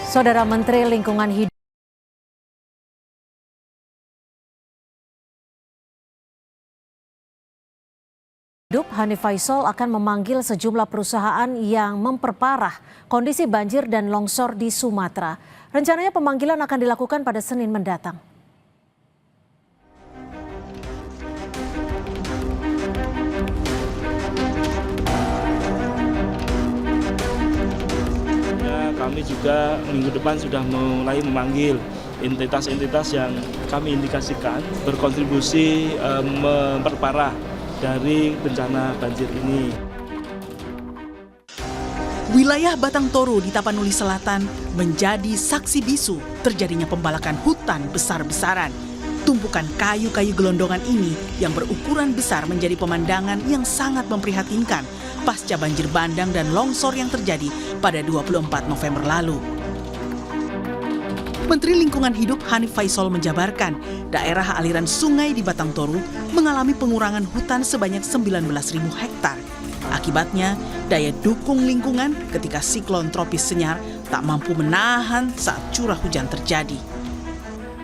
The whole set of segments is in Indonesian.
Saudara Menteri Lingkungan Hidup Hanif Faisal akan memanggil sejumlah perusahaan yang memperparah kondisi banjir dan longsor di Sumatera. Rencananya pemanggilan akan dilakukan pada Senin mendatang. Kami juga minggu depan sudah mulai memanggil entitas-entitas yang kami indikasikan berkontribusi memperparah dari bencana banjir ini. Wilayah Batang Toru di Tapanuli Selatan menjadi saksi bisu terjadinya pembalakan hutan besar-besaran. Tumpukan kayu-kayu gelondongan ini yang berukuran besar menjadi pemandangan yang sangat memprihatinkan pasca banjir bandang dan longsor yang terjadi pada 24 November lalu. Menteri Lingkungan Hidup Hanif Faisal menjabarkan daerah aliran sungai di Batang Toru mengalami pengurangan hutan sebanyak 19.000 hektar. Akibatnya, daya dukung lingkungan ketika siklon tropis Senyar tak mampu menahan saat curah hujan terjadi.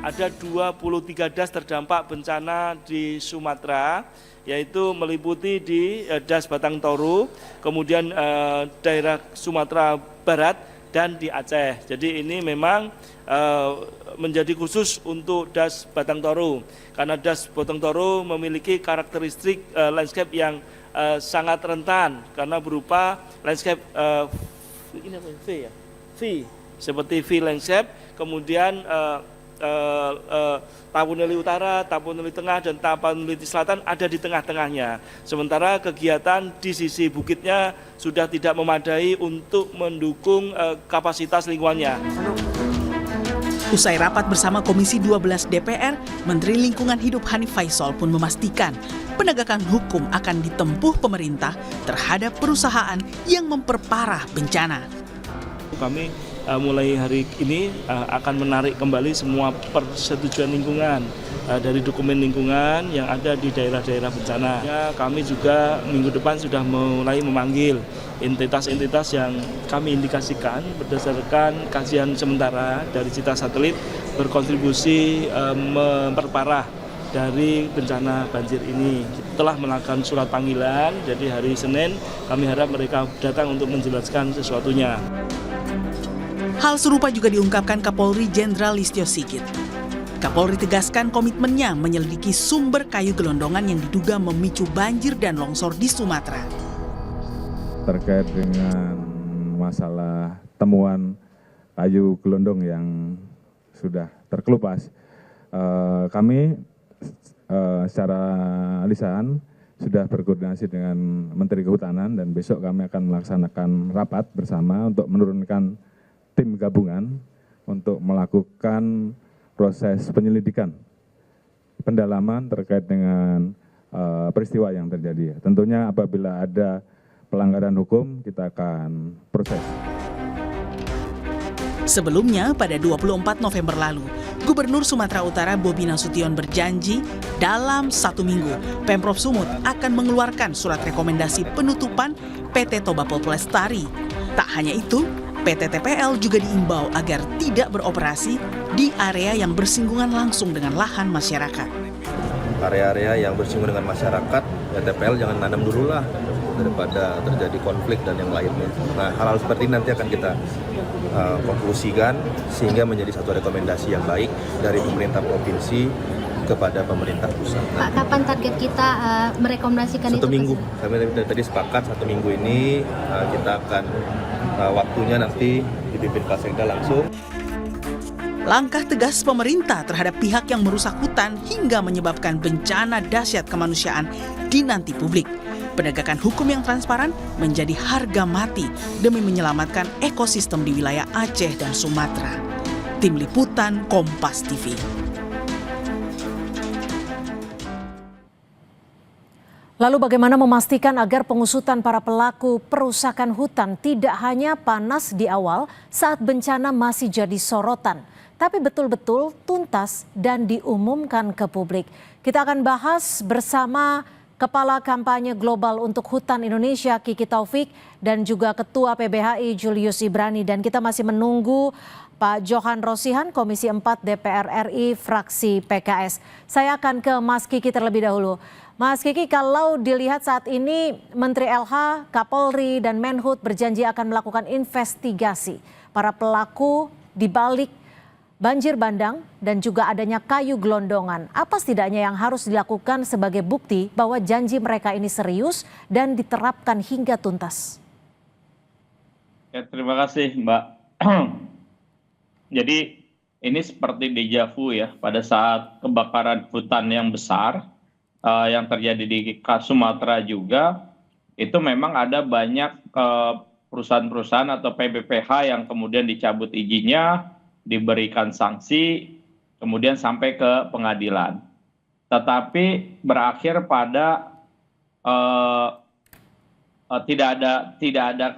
Ada 23 das terdampak bencana di Sumatera, yaitu meliputi di das Batang Toru, kemudian daerah Sumatera Barat, dan di Aceh. Jadi ini memang menjadi khusus untuk das Batang Toru, karena das Batang Toru memiliki karakteristik landscape yang sangat rentan, karena berupa landscape ini apa, V ya? V, seperti V landscape, kemudian Tapanuli Utara, Tapanuli Tengah, dan Tapanuli Selatan ada di tengah-tengahnya. Sementara kegiatan di sisi bukitnya sudah tidak memadai untuk mendukung kapasitas lingkungannya. Usai rapat bersama Komisi 12 DPR, Menteri Lingkungan Hidup Hanif Faisal pun memastikan penegakan hukum akan ditempuh pemerintah terhadap perusahaan yang memperparah bencana. Kami mulai hari ini akan menarik kembali semua persetujuan lingkungan dari dokumen lingkungan yang ada di daerah-daerah bencana. Ya, kami juga minggu depan sudah mulai memanggil entitas-entitas yang kami indikasikan berdasarkan kajian sementara dari Citra Satelit berkontribusi memperparah dari bencana banjir ini. Telah melakukan surat panggilan, jadi hari Senin kami harap mereka datang untuk menjelaskan sesuatunya. Hal serupa juga diungkapkan Kapolri Jenderal Listio Sigit. Kapolri tegaskan komitmennya menyelidiki sumber kayu gelondongan yang diduga memicu banjir dan longsor di Sumatera. Terkait dengan masalah temuan kayu gelondong yang sudah terkelupas, kami secara lisan sudah berkoordinasi dengan Menteri Kehutanan dan besok kami akan melaksanakan rapat bersama untuk menurunkan tim gabungan untuk melakukan proses penyelidikan, pendalaman terkait dengan peristiwa yang terjadi. Tentunya apabila ada pelanggaran hukum, kita akan proses. Sebelumnya, pada 24 November lalu, Gubernur Sumatera Utara Bobi Nasution berjanji dalam 1 minggu, Pemprov Sumut akan mengeluarkan surat rekomendasi penutupan PT Toba Pol Lestari. Tak hanya itu, PT TPL juga diimbau agar tidak beroperasi di area yang bersinggungan langsung dengan lahan masyarakat. Area-area yang bersinggungan dengan masyarakat, ya TPL jangan nanam dulu lah daripada terjadi konflik dan yang lainnya. Nah, hal-hal seperti ini nanti akan kita konklusikan sehingga menjadi satu rekomendasi yang baik dari pemerintah provinsi kepada pemerintah pusat. Pak, kapan target kita merekomendasikan itu? 1 minggu. Kami tadi sepakat 1 minggu ini kita akan waktunya nanti dipimpin Pak Sekda langsung. Langkah tegas pemerintah terhadap pihak yang merusak hutan hingga menyebabkan bencana dahsyat kemanusiaan dinanti publik. Penegakan hukum yang transparan menjadi harga mati demi menyelamatkan ekosistem di wilayah Aceh dan Sumatera. Tim Liputan Kompas TV. Lalu bagaimana memastikan agar pengusutan para pelaku perusakan hutan tidak hanya panas di awal saat bencana masih jadi sorotan, tapi betul-betul tuntas dan diumumkan ke publik. Kita akan bahas bersama Kepala Kampanye Global untuk Hutan Indonesia Kiki Taufik dan juga Ketua PBHI Julius Ibrani. Dan kita masih menunggu Pak Johan Rosihan, Komisi 4 DPR RI, fraksi PKS. Saya akan ke Mas Kiki terlebih dahulu. Mas Kiki, kalau dilihat saat ini Menteri LH, Kapolri, dan Menhub berjanji akan melakukan investigasi para pelaku di balik banjir bandang dan juga adanya kayu gelondongan. Apa setidaknya yang harus dilakukan sebagai bukti bahwa janji mereka ini serius dan diterapkan hingga tuntas? Ya, terima kasih, Mbak. Jadi ini seperti deja vu ya, pada saat kebakaran hutan yang besar yang terjadi di Sumatera juga, itu memang ada banyak perusahaan-perusahaan atau PBPH yang kemudian dicabut izinnya, diberikan sanksi, kemudian sampai ke pengadilan. Tetapi berakhir pada tidak ada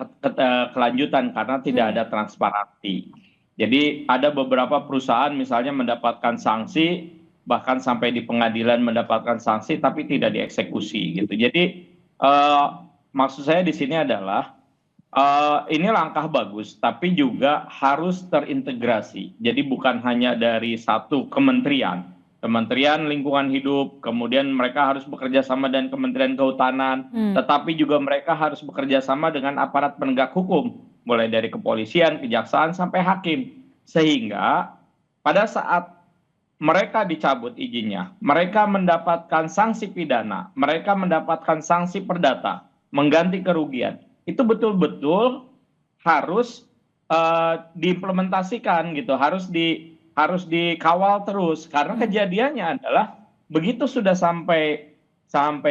kelanjutan karena tidak ada transparansi. Jadi ada beberapa perusahaan misalnya mendapatkan sanksi, bahkan sampai di pengadilan mendapatkan sanksi, tapi tidak dieksekusi gitu. Jadi maksud saya di sini adalah ini langkah bagus, tapi juga harus terintegrasi. Jadi bukan hanya dari satu Kementerian Lingkungan Hidup, kemudian mereka harus bekerja sama dengan Kementerian Kehutanan, tetapi juga mereka harus bekerja sama dengan aparat penegak hukum, mulai dari kepolisian, kejaksaan, sampai hakim. Sehingga pada saat mereka dicabut izinnya, mereka mendapatkan sanksi pidana, mereka mendapatkan sanksi perdata, mengganti kerugian. Itu betul-betul harus diimplementasikan gitu, harus dikawal terus. Karena kejadiannya adalah begitu sudah sampai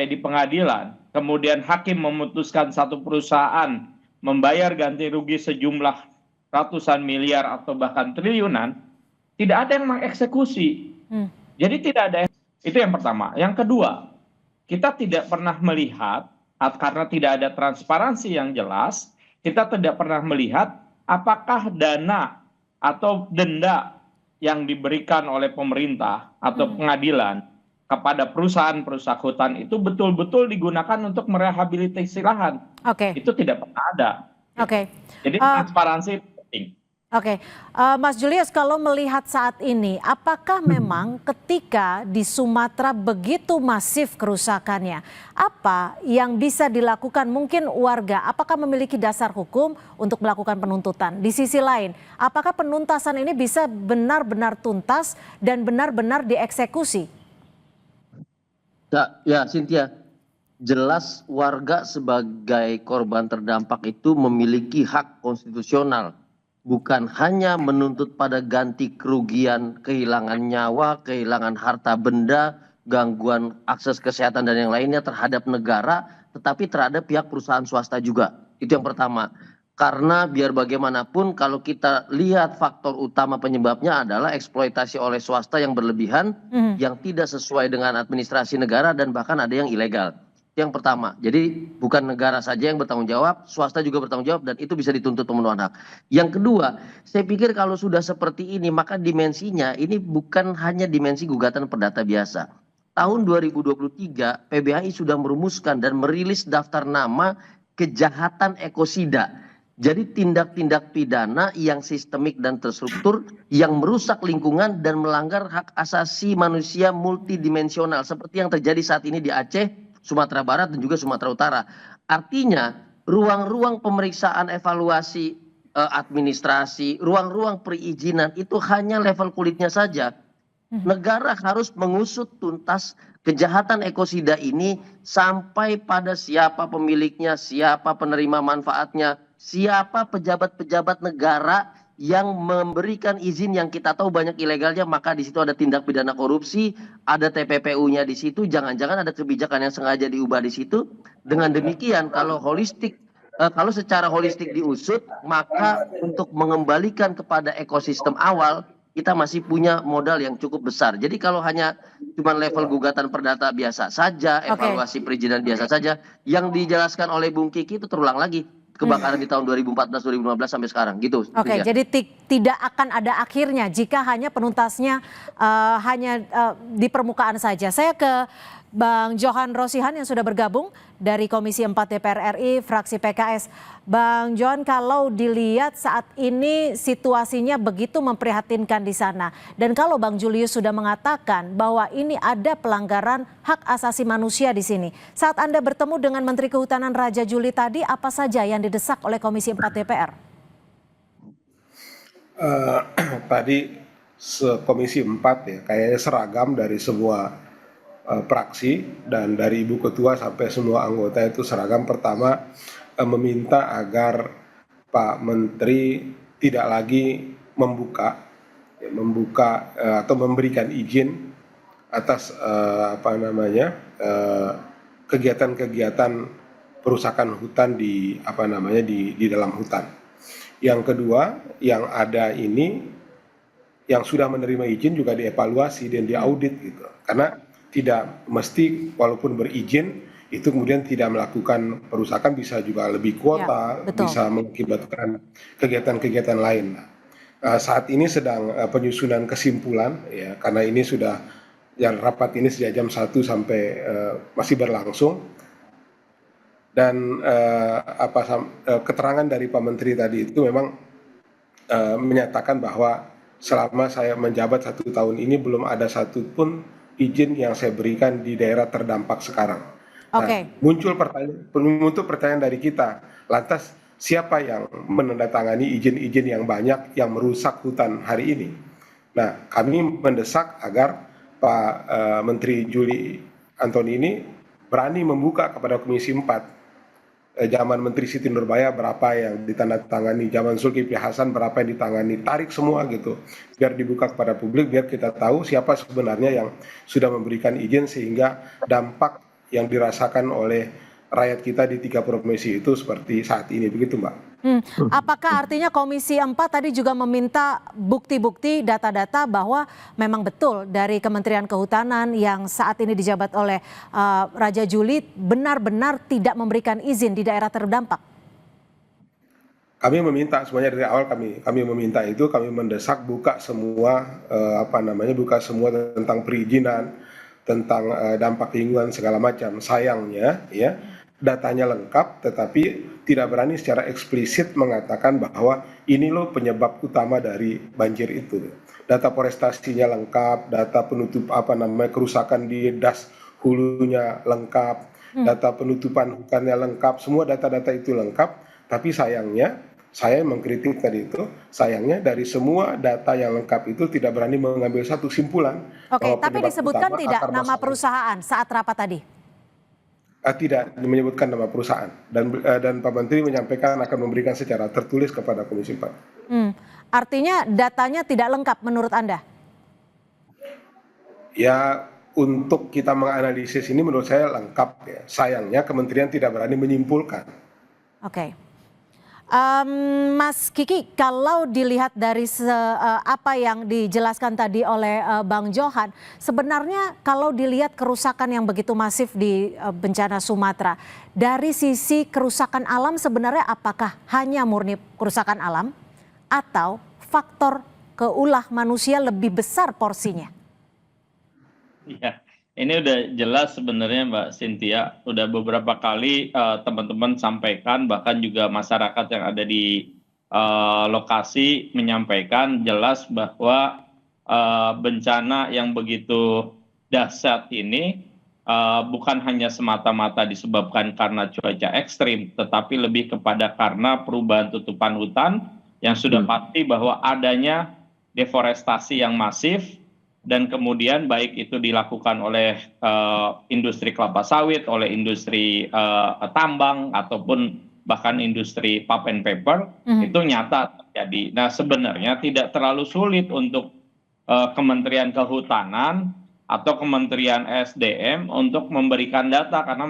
di pengadilan, kemudian hakim memutuskan satu perusahaan membayar ganti rugi sejumlah ratusan miliar atau bahkan triliunan, tidak ada yang mengeksekusi. Jadi tidak ada. Itu yang pertama. Yang kedua, kita tidak pernah melihat, karena tidak ada transparansi yang jelas, kita tidak pernah melihat apakah dana atau denda yang diberikan oleh pemerintah atau pengadilan kepada perusahaan-perusahaan hutan itu betul-betul digunakan untuk merehabilitasi lahan. Itu tidak pernah ada. Jadi transparansi penting. Mas Julius, kalau melihat saat ini, apakah memang ketika di Sumatera begitu masif kerusakannya, apa yang bisa dilakukan mungkin warga? Apakah memiliki dasar hukum untuk melakukan penuntutan? Di sisi lain, apakah penuntasan ini bisa benar-benar tuntas dan benar-benar dieksekusi? Ya, Cynthia, jelas warga sebagai korban terdampak itu memiliki hak konstitusional. Bukan hanya menuntut pada ganti kerugian, kehilangan nyawa, kehilangan harta benda, gangguan akses kesehatan dan yang lainnya terhadap negara, tetapi terhadap pihak perusahaan swasta juga. Itu yang pertama. Karena biar bagaimanapun kalau kita lihat faktor utama penyebabnya adalah eksploitasi oleh swasta yang berlebihan, yang tidak sesuai dengan administrasi negara dan bahkan ada yang ilegal. Yang pertama, jadi bukan negara saja yang bertanggung jawab, swasta juga bertanggung jawab dan itu bisa dituntut pemenuhan hak. Yang kedua, saya pikir kalau sudah seperti ini maka dimensinya ini bukan hanya dimensi gugatan perdata biasa. Tahun 2023 PBHI sudah merumuskan dan merilis daftar nama kejahatan ekosida. Jadi tindak-tindak pidana yang sistemik dan terstruktur yang merusak lingkungan dan melanggar hak asasi manusia multidimensional seperti yang terjadi saat ini di Aceh, Sumatera Barat dan juga Sumatera Utara. Artinya ruang-ruang pemeriksaan evaluasi administrasi, ruang-ruang perizinan itu hanya level kulitnya saja. Negara harus mengusut tuntas kejahatan ekosida ini sampai pada siapa pemiliknya, siapa penerima manfaatnya, siapa pejabat-pejabat negara yang memberikan izin yang kita tahu banyak ilegalnya, maka di situ ada tindak pidana korupsi, ada TPPU-nya di situ, jangan-jangan ada kebijakan yang sengaja diubah di situ. Dengan demikian kalau secara holistik diusut, maka untuk mengembalikan kepada ekosistem awal kita masih punya modal yang cukup besar. Jadi kalau hanya cuma level gugatan perdata biasa saja, evaluasi perizinan biasa saja, yang dijelaskan oleh Bung Kiki itu terulang lagi. Kebakaran di tahun 2014, 2015 sampai sekarang gitu. Jadi tidak akan ada akhirnya jika hanya penuntasnya di permukaan saja. Saya ke Bang Johan Rosihan yang sudah bergabung dari Komisi 4 DPR RI, fraksi PKS. Bang Johan, kalau dilihat saat ini situasinya begitu memprihatinkan di sana. Dan kalau Bang Julius sudah mengatakan bahwa ini ada pelanggaran hak asasi manusia di sini. Saat Anda bertemu dengan Menteri Kehutanan Raja Juli tadi, apa saja yang didesak oleh Komisi 4 DPR? Tadi Komisi 4 ya, kayaknya seragam dari semua praksi dan dari Ibu Ketua sampai semua anggota itu seragam. Pertama, meminta agar Pak Menteri tidak lagi membuka atau memberikan izin atas kegiatan-kegiatan perusakan hutan di dalam hutan. Yang kedua, yang ada ini yang sudah menerima izin juga dievaluasi dan diaudit gitu. Karena tidak mesti walaupun berizin itu kemudian tidak melakukan perusakan, bisa juga lebih kuota, bisa mengakibatkan kegiatan-kegiatan lain. Saat ini sedang penyusunan kesimpulan ya, karena ini sudah yang rapat ini sejak jam 1 sampai masih berlangsung. Dan keterangan dari Pak Menteri tadi itu memang menyatakan bahwa selama saya menjabat 1 tahun ini belum ada satupun izin yang saya berikan di daerah terdampak sekarang. Nah, muncul pertanyaan dari kita, lantas siapa yang menandatangani izin-izin yang banyak yang merusak hutan hari ini? Nah, kami mendesak agar Pak Menteri Juli Antoni ini berani membuka kepada Komisi 4. Zaman Menteri Siti Nurbaya berapa yang ditandatangani, zaman Zulkifli Hasan berapa yang ditangani, tarik semua gitu, biar dibuka kepada publik, biar kita tahu siapa sebenarnya yang sudah memberikan izin sehingga dampak yang dirasakan oleh rakyat kita di 3 provinsi itu seperti saat ini, begitu Mbak. Apakah artinya Komisi 4 tadi juga meminta bukti-bukti, data-data bahwa memang betul dari Kementerian Kehutanan yang saat ini dijabat oleh Raja Juli benar-benar tidak memberikan izin di daerah terdampak? Kami meminta semuanya dari awal, kami meminta itu, kami mendesak buka semua buka semua tentang perizinan, tentang dampak lingkungan segala macam. Sayangnya ya, datanya lengkap tetapi tidak berani secara eksplisit mengatakan bahwa ini loh penyebab utama dari banjir itu. Data forestasinya lengkap, data penutup kerusakan di das hulunya lengkap, data penutupan hutannya lengkap, semua data-data itu lengkap. Tapi sayangnya, saya mengkritik tadi itu, sayangnya dari semua data yang lengkap itu tidak berani mengambil satu simpulan. Tapi disebutkan tidak nama perusahaan saat rapat tadi? Tidak menyebutkan nama perusahaan, dan Pak Menteri menyampaikan akan memberikan secara tertulis kepada Komisi 4. Artinya datanya tidak lengkap menurut Anda? Ya, untuk kita menganalisis ini menurut saya lengkap ya. Sayangnya kementerian tidak berani menyimpulkan. Mas Kiki, kalau dilihat dari apa yang dijelaskan tadi oleh Bang Johan, sebenarnya kalau dilihat kerusakan yang begitu masif di bencana Sumatera, dari sisi kerusakan alam sebenarnya apakah hanya murni kerusakan alam atau faktor keulah manusia lebih besar porsinya? Iya. Ini udah jelas sebenarnya Mbak Cynthia, udah beberapa kali teman-teman sampaikan, bahkan juga masyarakat yang ada di lokasi menyampaikan jelas bahwa bencana yang begitu dahsyat ini bukan hanya semata-mata disebabkan karena cuaca ekstrim, tetapi lebih kepada karena perubahan tutupan hutan yang sudah pasti bahwa adanya deforestasi yang masif. Dan kemudian baik itu dilakukan oleh industri kelapa sawit, oleh industri tambang, ataupun bahkan industri pulp and paper, itu nyata terjadi. Nah sebenarnya tidak terlalu sulit untuk Kementerian Kehutanan atau Kementerian SDM untuk memberikan data, karena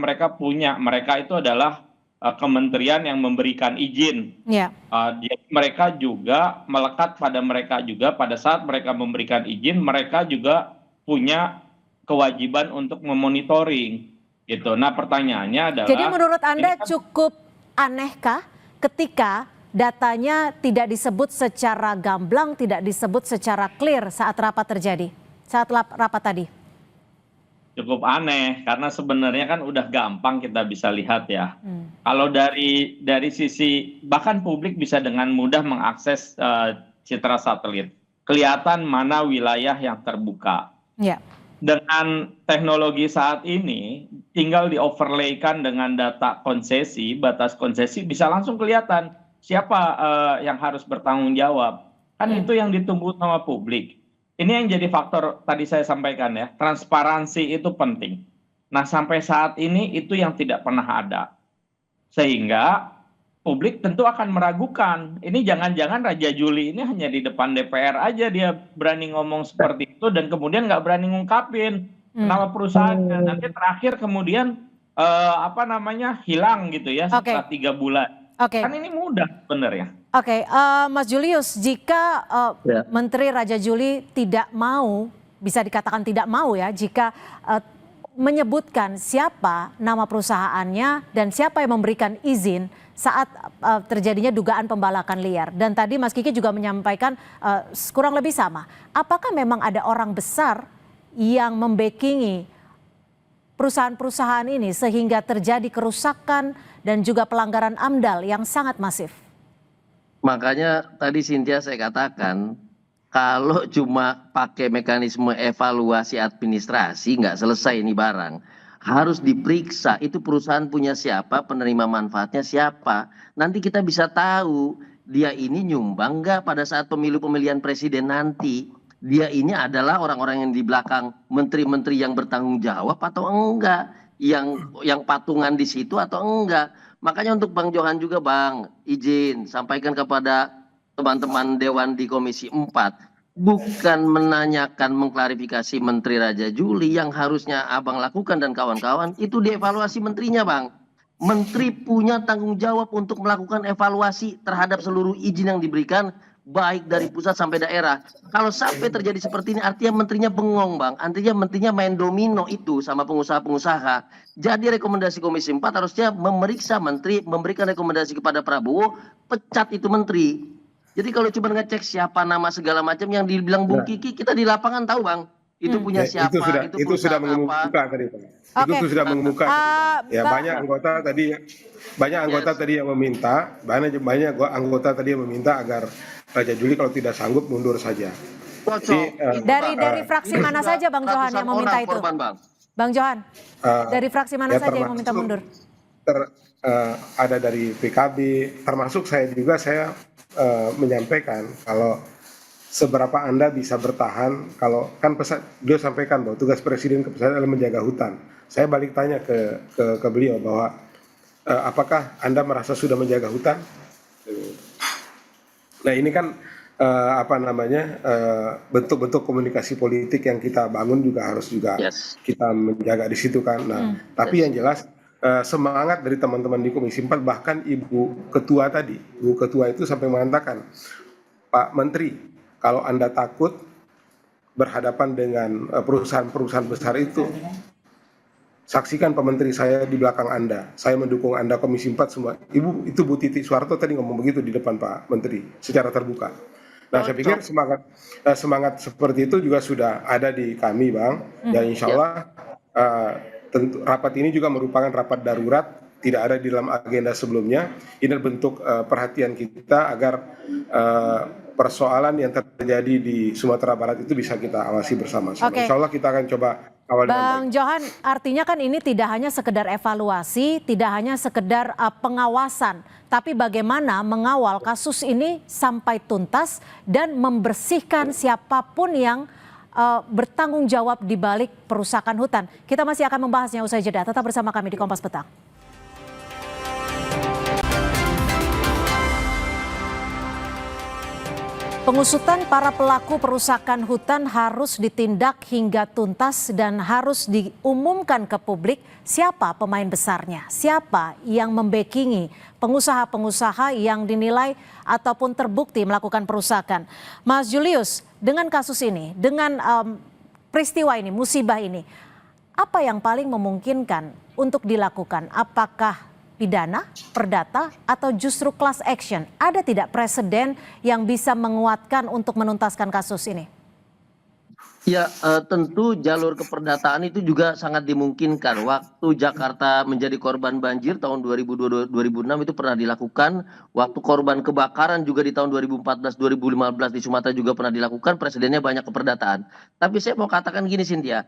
mereka itu adalah kementerian yang memberikan izin. Jadi mereka juga melekat pada mereka juga pada saat mereka memberikan izin, mereka juga punya kewajiban untuk memonitoring gitu. Nah pertanyaannya adalah, jadi menurut Anda cukup anehkah ketika datanya tidak disebut secara gamblang, tidak disebut secara clear saat rapat terjadi, saat rapat tadi? Cukup aneh karena sebenarnya kan udah gampang kita bisa lihat ya. Kalau dari sisi bahkan publik bisa dengan mudah mengakses citra satelit. Kelihatan mana wilayah yang terbuka. Ya. Dengan teknologi saat ini tinggal di-overlaykan dengan data konsesi, batas konsesi bisa langsung kelihatan siapa yang harus bertanggung jawab. Kan itu yang ditunggu sama publik. Ini yang jadi faktor tadi saya sampaikan ya, transparansi itu penting. Nah sampai saat ini itu yang tidak pernah ada. Sehingga publik tentu akan meragukan, ini jangan-jangan Raja Juli ini hanya di depan DPR aja dia berani ngomong seperti itu dan kemudian nggak berani ngungkapin nama perusahaannya. Nanti terakhir kemudian hilang gitu ya setelah 3 bulan. Kan ini mudah sebenarnya. Oke, Mas Julius, jika Menteri Raja Juli tidak mau, bisa dikatakan tidak mau ya, jika menyebutkan siapa nama perusahaannya dan siapa yang memberikan izin saat terjadinya dugaan pembalakan liar. Dan tadi Mas Kiki juga menyampaikan kurang lebih sama. Apakah memang ada orang besar yang membackingi perusahaan-perusahaan ini sehingga terjadi kerusakan dan juga pelanggaran AMDAL yang sangat masif? Makanya tadi Cynthia saya katakan, kalau cuma pakai mekanisme evaluasi administrasi nggak selesai ini barang. Harus diperiksa itu perusahaan punya siapa, penerima manfaatnya siapa. Nanti kita bisa tahu dia ini nyumbang nggak pada saat pemilihan presiden nanti. Dia ini adalah orang-orang yang di belakang menteri-menteri yang bertanggung jawab atau enggak. Yang patungan di situ atau enggak. Makanya untuk Bang Johan juga Bang, izin sampaikan kepada teman-teman Dewan di Komisi 4. Bukan menanyakan mengklarifikasi Menteri Raja Juli yang harusnya Abang lakukan dan kawan-kawan. Itu dievaluasi menterinya Bang. Menteri punya tanggung jawab untuk melakukan evaluasi terhadap seluruh izin yang diberikan. Baik dari pusat sampai daerah. Kalau sampai terjadi seperti ini artinya menterinya bengong Bang. Artinya menterinya main domino itu sama pengusaha-pengusaha. Jadi rekomendasi Komisi 4 harusnya memeriksa menteri, memberikan rekomendasi kepada Prabowo, pecat itu menteri. Jadi kalau cuma ngecek siapa nama segala macam yang dibilang Bung Kiki, kita di lapangan tahu Bang. Itu punya siapa, itu sudah mengemuka tadi Pak. Itu sudah mengemuka. Ya banyak anggota tadi yang meminta, banyak anggota tadi yang meminta agar Raja Juli kalau tidak sanggup mundur saja. Dari fraksi mana saja Bang Johan yang meminta itu? Bang Johan, dari fraksi mana saja yang meminta mundur? Ada dari PKB, termasuk saya juga menyampaikan kalau seberapa Anda bisa bertahan, kalau kan beliau sampaikan bahwa tugas Presiden adalah menjaga hutan. Saya balik tanya ke beliau bahwa apakah Anda merasa sudah menjaga hutan? Nah ini kan bentuk-bentuk komunikasi politik yang kita bangun juga harus kita menjaga di situ kan. Nah tapi yang jelas semangat dari teman-teman di Komisi 4 bahkan Ibu Ketua itu sampai mengatakan, Pak Menteri, kalau Anda takut berhadapan dengan perusahaan-perusahaan besar itu, saksikan Pak Menteri saya di belakang Anda, saya mendukung Anda Komisi 4 semua. Ibu itu Bu Titi Soeharto tadi ngomong begitu di depan Pak Menteri secara terbuka. Nah saya pikir semangat seperti itu juga sudah ada di kami Bang, dan insya Allah tentu rapat ini juga merupakan rapat darurat, tidak ada di dalam agenda sebelumnya. Ini bentuk perhatian kita agar persoalan yang terjadi di Sumatera Barat itu bisa kita awasi bersama-sama. Insya Allah kita akan coba awal dengan baik. Bang Johan, artinya kan ini tidak hanya sekedar evaluasi, tidak hanya sekedar pengawasan, tapi bagaimana mengawal kasus ini sampai tuntas dan membersihkan siapapun yang bertanggung jawab di balik perusakan hutan. Kita masih akan membahasnya usai jeda. Tetap bersama kami di Kompas Petang. Pengusutan para pelaku perusakan hutan harus ditindak hingga tuntas dan harus diumumkan ke publik siapa pemain besarnya, siapa yang membackingi pengusaha-pengusaha yang dinilai ataupun terbukti melakukan perusakan. Mas Julius, dengan kasus ini, dengan peristiwa ini, musibah ini, apa yang paling memungkinkan untuk dilakukan? Apakah pidana, perdata, atau justru class action? Ada tidak presiden yang bisa menguatkan untuk menuntaskan kasus ini? Ya, tentu jalur keperdataan itu juga sangat dimungkinkan. Waktu Jakarta menjadi korban banjir tahun 2002-2006 itu pernah dilakukan. Waktu korban kebakaran juga di tahun 2014-2015 di Sumatera juga pernah dilakukan. Presidennya banyak keperdataan. Tapi saya mau katakan gini, Cynthia.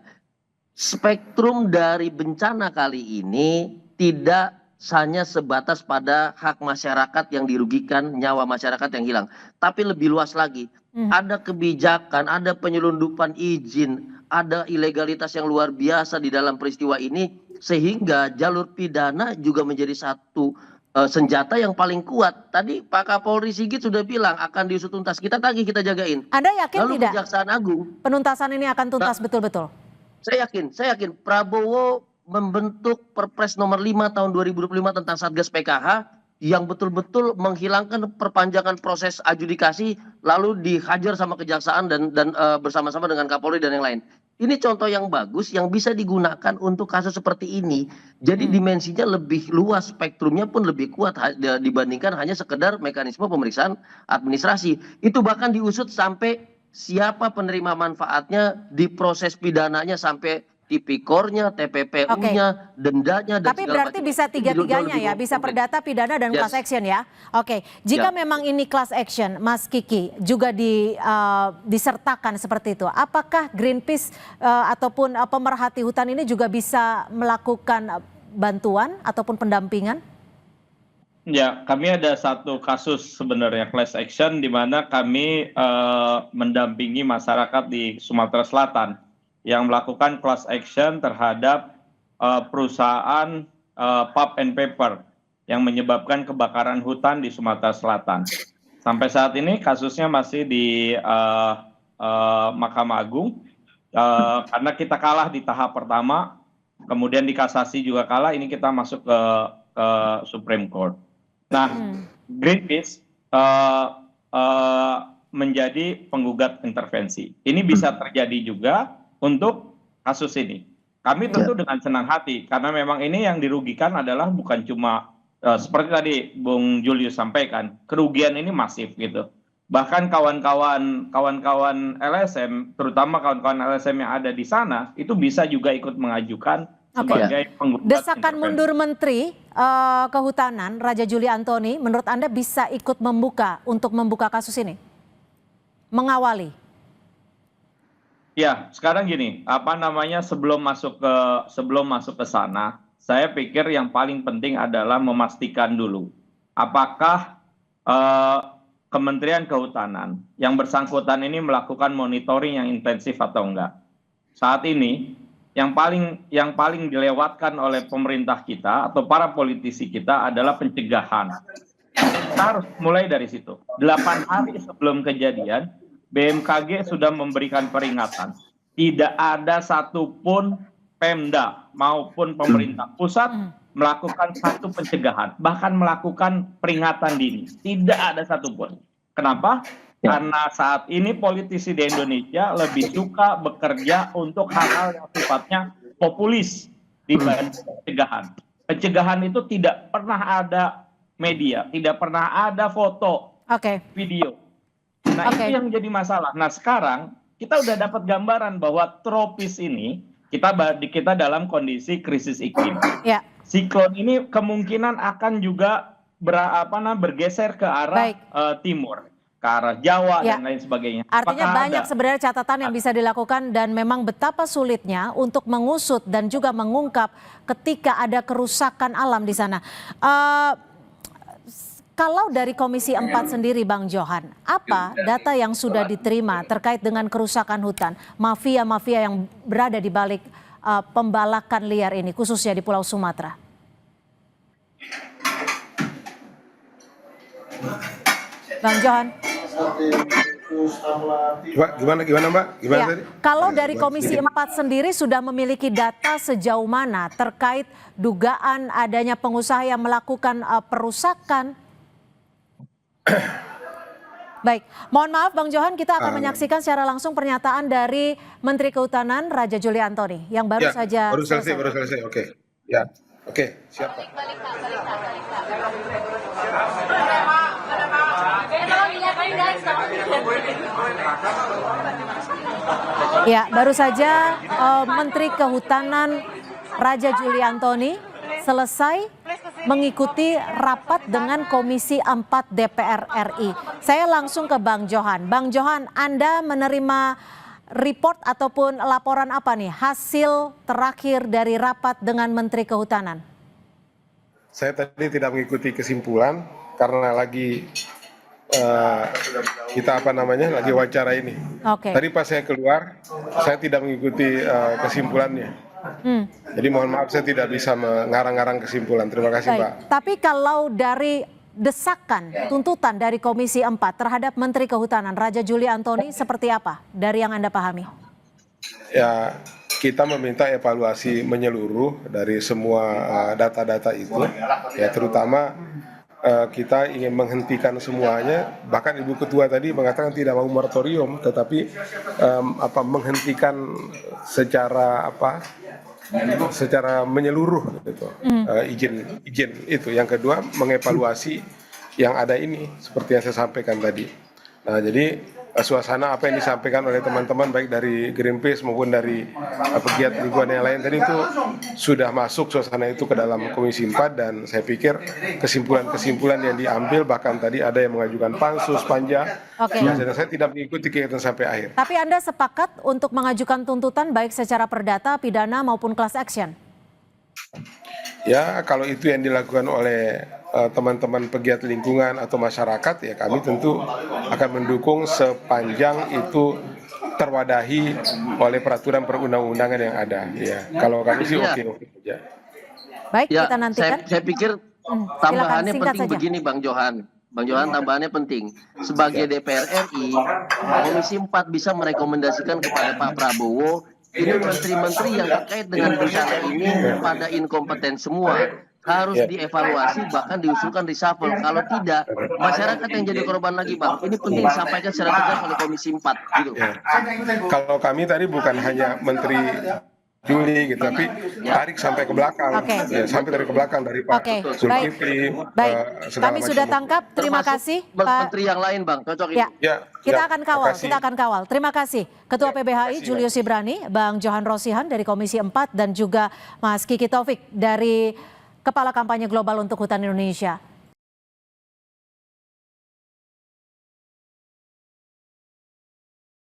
Spektrum dari bencana kali ini tidak hanya sebatas pada hak masyarakat yang dirugikan, nyawa masyarakat yang hilang, tapi lebih luas lagi. Ada kebijakan, ada penyelundupan izin, ada ilegalitas yang luar biasa di dalam peristiwa ini, sehingga jalur pidana juga menjadi satu senjata yang paling kuat. Tadi Pak Kapolri Sigit sudah bilang akan diusut tuntas. Kita tagih, kita jagain. Anda yakin Lalu tidak Kejaksaan Agung, penuntasan ini akan tuntas betul-betul? saya yakin Prabowo membentuk Perpres nomor 5 tahun 2025 tentang Satgas PKH yang betul-betul menghilangkan perpanjangan proses adjudikasi lalu dihajar sama kejaksaan dan bersama-sama dengan Kapolri dan yang lain. Ini contoh yang bagus yang bisa digunakan untuk kasus seperti ini. Jadi dimensinya lebih luas, spektrumnya pun lebih kuat dibandingkan hanya sekedar mekanisme pemeriksaan administrasi. Itu bahkan diusut sampai siapa penerima manfaatnya, di proses pidananya sampai tipikornya, TPPU-nya, dendanya, dan Tapi segala berarti macam. bisa tiga-tiganya ya, bisa perdata, pidana, dan class action ya. Oke, jika memang ini class action, Mas Kiki, juga disertakan seperti itu, apakah Greenpeace ataupun pemerhati hutan ini juga bisa melakukan bantuan ataupun pendampingan? Ya, kami ada satu kasus sebenarnya class action di mana kami mendampingi masyarakat di Sumatera Selatan yang melakukan class action terhadap perusahaan pulp and paper yang menyebabkan kebakaran hutan di Sumatera Selatan. Sampai saat ini kasusnya masih di Mahkamah Agung karena kita kalah di tahap pertama, kemudian di kasasi juga kalah, ini kita masuk ke Supreme Court. Nah, Greenpeace menjadi penggugat intervensi. Ini bisa terjadi juga untuk kasus ini. Kami tentu dengan senang hati karena memang ini yang dirugikan adalah bukan cuma seperti tadi Bung Julius sampaikan, kerugian ini masif gitu. Bahkan kawan-kawan LSM, terutama kawan-kawan LSM yang ada di sana, itu bisa juga ikut mengajukan sebagai penggugat Desakan intervensi. mundur Menteri Kehutanan Raja Juli Antoni, menurut Anda bisa ikut untuk membuka kasus ini? Mengawali? Ya, sekarang gini, sebelum masuk ke sana, saya pikir yang paling penting adalah memastikan dulu apakah Kementerian Kehutanan yang bersangkutan ini melakukan monitoring yang intensif atau enggak. Saat ini yang paling dilewatkan oleh pemerintah kita atau para politisi kita adalah pencegahan. Kita harus mulai dari situ. 8 hari sebelum kejadian, BMKG sudah memberikan peringatan. Tidak ada satupun Pemda maupun pemerintah pusat melakukan satu pencegahan, bahkan melakukan peringatan dini. Tidak ada satupun. Kenapa? Karena saat ini politisi di Indonesia lebih suka bekerja untuk hal-hal yang sifatnya populis dibanding pencegahan. Pencegahan itu tidak pernah ada media, tidak pernah ada foto, video. Nah, itu yang jadi masalah. Nah, sekarang kita udah dapat gambaran bahwa tropis ini kita dalam kondisi krisis iklim. Siklon ini kemungkinan akan juga bergeser ke arah timur, ke arah Jawa dan lain sebagainya. Artinya banyak sebenarnya catatan yang bisa dilakukan dan memang betapa sulitnya untuk mengusut dan juga mengungkap ketika ada kerusakan alam di sana. Kalau dari Komisi 4 sendiri Bang Johan, apa data yang sudah diterima terkait dengan kerusakan hutan, mafia-mafia yang berada di balik pembalakan liar ini, khususnya di Pulau Sumatera? Bang Johan. Gimana Mbak? Gimana tadi? Kalau dari Komisi 4 sendiri sudah memiliki data sejauh mana terkait dugaan adanya pengusaha yang melakukan perusakan? Baik, mohon maaf Bang Johan, kita akan menyaksikan secara langsung pernyataan dari Menteri Kehutanan Raja Juli Antoni yang baru saja baru selesai. Oke. Ya. Oke, siap Pak. Ya, baru saja Menteri Kehutanan Raja Juli Antoni selesai mengikuti rapat dengan Komisi 4 DPR RI. Saya langsung ke Bang Johan. Bang Johan, Anda menerima report ataupun laporan apa nih hasil terakhir dari rapat dengan Menteri Kehutanan? Saya tadi tidak mengikuti kesimpulan karena lagi kita lagi wawancara ini. Oke. Tadi pas saya keluar, saya tidak mengikuti kesimpulannya. Jadi mohon maaf saya tidak bisa mengarang-arang kesimpulan. Terima kasih Baik. Mbak. Tapi kalau dari desakan, tuntutan dari Komisi 4 terhadap Menteri Kehutanan Raja Juli Antoni seperti apa dari yang Anda pahami? Ya, kita meminta evaluasi menyeluruh dari semua data-data itu, ya terutama kita ingin menghentikan semuanya. Bahkan Ibu Ketua tadi mengatakan tidak mau moratorium, tetapi menghentikan secara menyeluruh gitu. Izin itu. Yang kedua, mengevaluasi yang ada ini seperti yang saya sampaikan tadi. Nah, jadi suasana apa yang disampaikan oleh teman-teman baik dari Greenpeace maupun dari pegiat lingkungan yang lain tadi itu sudah masuk suasana itu ke dalam Komisi 4 dan saya pikir kesimpulan-kesimpulan yang diambil bahkan tadi ada yang mengajukan pansus, panja. Oke. Saya tidak mengikuti kegiatan sampai akhir. Tapi Anda sepakat untuk mengajukan tuntutan baik secara perdata, pidana maupun class action? Ya, kalau itu yang dilakukan oleh teman-teman pegiat lingkungan atau masyarakat, ya kami tentu akan mendukung sepanjang itu terwadahi oleh peraturan perundang-undangan yang ada. Ya, kalau kami sih oke-oke saja. Baik, Ya, kita nantikan. saya pikir tambahannya penting begini Bang Johan. Bang Johan, tambahannya penting. Sebagai DPR RI, Komisi 4 bisa merekomendasikan kepada Pak Prabowo ini menteri-menteri yang terkait dengan bencana ini pada inkompeten semua. Harus dievaluasi bahkan diusulkan reshuffle. Kalau tidak, masyarakat yang jadi korban lagi Bang. Ini penting disampaikan secara tegas oleh Komisi 4 gitu. Ya. Kalau kami tadi bukan hanya Menteri Juli gitu, tapi tarik sampai ke belakang. Oke. Ya, sampai dari ke belakang dari Pak Zulkifli. Baik, segala kami sudah macam. tangkap. Terima kasih Pak. Menteri yang lain Bang, cocok ini. Ya, kita akan kawal, Terima kasih Ketua PBHI Julius Ibrani, Bang Johan Rosihan dari Komisi 4 dan juga Mas Kiki Taufik dari Kepala Kampanye Global untuk Hutan Indonesia.